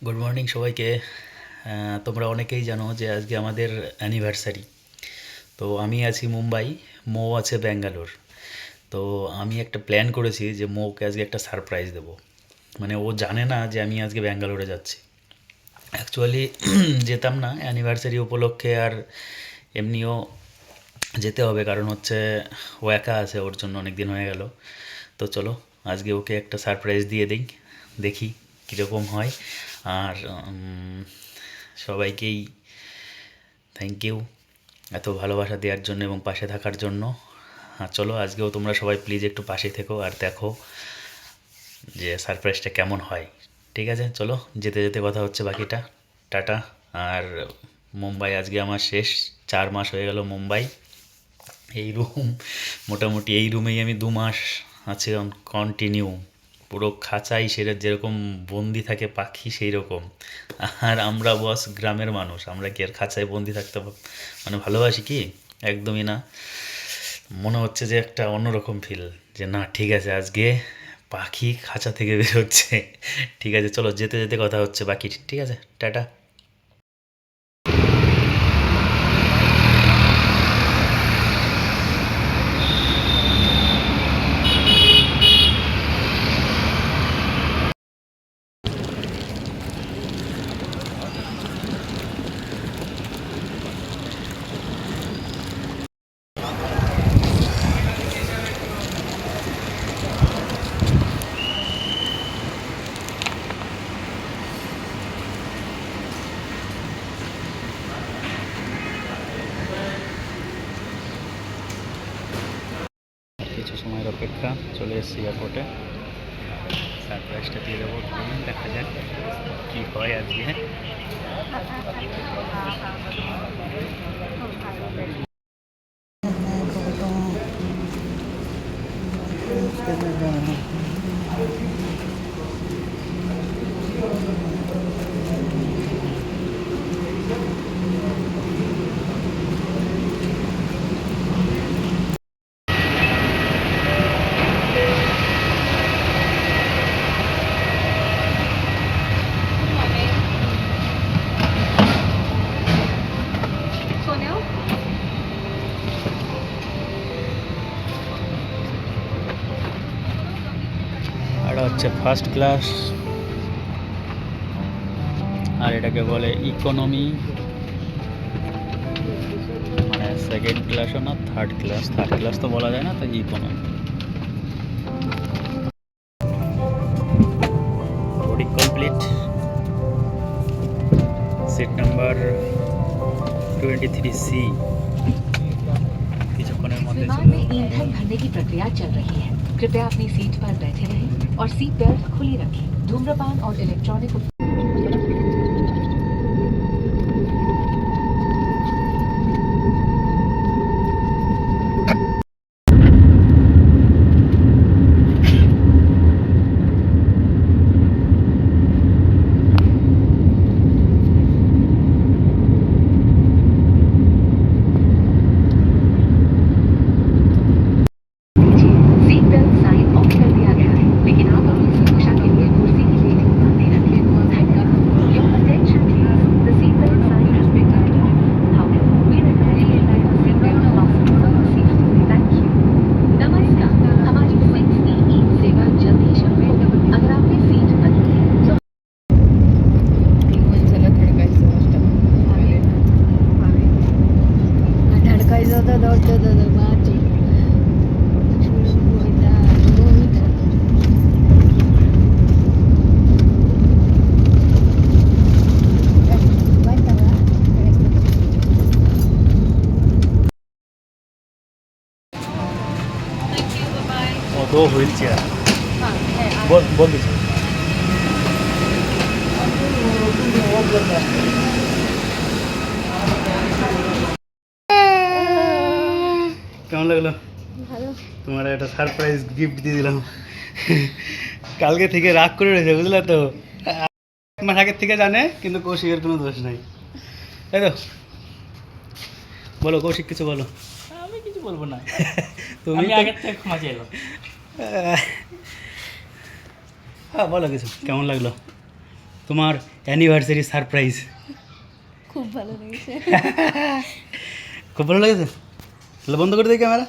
Good morning সবাইকে। তোমরা অনেকেই জানো যে আজকে আমাদের অ্যানিভার্সারি। তো আমি আছি মুম্বাই, মৌ আছে ব্যাঙ্গালোর। তো আমি একটা প্ল্যান করেছি যে মৌকে আজকে একটা সারপ্রাইজ দেবো। মানে ও জানে না যে আমি আজকে ব্যাঙ্গালোরে যাচ্ছি। অ্যাকচুয়ালি যেতাম না অ্যানিভার্সারি উপলক্ষে, আর এমনিও যেতে হবে, কারণ হচ্ছে ও একা আছে, ওর জন্য অনেক দিন হয়ে গেল। তো চলো আজকে ওকে একটা সারপ্রাইজ দিয়ে দিই, দেখি কীরকম হয়। আর সবাইকেই থ্যাংক ইউ এত ভালোবাসা দেওয়ার জন্য এবং পাশে থাকার জন্য। আর চলো আজকেও তোমরা সবাই প্লিজ একটু পাশে থেকো আর দেখো যে সারপ্রাইজটা কেমন হয়। ঠিক আছে, চলো যেতে যেতে কথা হচ্ছে বাকিটা। টাটা। আর মুম্বাই আজকে আমার শেষ, 4 মাস হয়ে গেল মুম্বাই। এই রুম, মোটামুটি এই রুমেই আমি 2 মাস আছি কন্টিনিউ। পুরো খাঁচাই সেটা যেরকম বন্দি থাকে পাখি সেই রকম। আর আমরা বস গ্রামের মানুষ, আমরা কি আর খাঁচায় বন্দি থাকতে মানে ভালোবাসি কি? একদমই না। মনে হচ্ছে যে একটা অন্যরকম ফিল, যে না ঠিক আছে আজকে পাখি খাঁচা থেকে বেরোচ্ছে। ঠিক আছে চলো যেতে যেতে কথা হচ্ছে বাকি। ঠিক আছে, টাটা। কিছু সময়ের অপেক্ষা, চলে এসেছি এয়ারপোর্টে। সারপ্রাইজটা দিয়ে দেবো, দেখা যাক কী হয় আজকে। আর হচ্ছে ফার্স্ট ক্লাস, আর এটাকে বলে ইকোনমি। মানে সেকেন্ড ক্লাসও না, থার্ড ক্লাস, থার্ড ক্লাস তো বলা যায় না, তাই economy. Boarding complete, seat number 23C। কিছুক্ষণের মধ্যে विमान में ईंधन भरने की प्रक्रिया चल रही है। कृपया अपनी सीट पर बैठे रहें और सीट बेल्ट खुली रखें। धूम्रपान और electronic seat belt sign off कर दिया गया है, लेकिन आप अपनी सुरक्षा के लिए कुर्सी की सीट बांधे रखें। Your attention please. The seat belt sign has been turned on. However, we recommend you to wear a seat belt fastened for your safety. Thank you. नमस्कार, हमारी 6E सेवा जल्द ही शुरू होगी। अगर आपने सीट बदली है तो धडकायचं होतं दौडतं माझी ও দো হুইল চেয়ার बोल दीजिए। কেমন লাগলো? ভালো। তোমার একটা সারপ্রাইজ গিফট দিয়ে দিলাম। কালকে থেকে রাগ করে রয়েছে, বুঝলে তো। 1 মাস আগের থেকে জানে, কিন্তু কৌশিকের কোনো দোষ নাই, তাই তো? বলো কৌশিক, কিছু বলো। আমি কিছু বলবো না, তুমি আমি তো- আগের থেকে ক্ষমা চাইবো। হ্যাঁ বলো কিছু, কেমন লাগলো? তোমার অ্যানিভার্সারি সারপ্রাইজ খুব ভালো লেগেছে খুব ভালো লেগেছে তাহলে বন্ধ করে দিই ক্যামেরা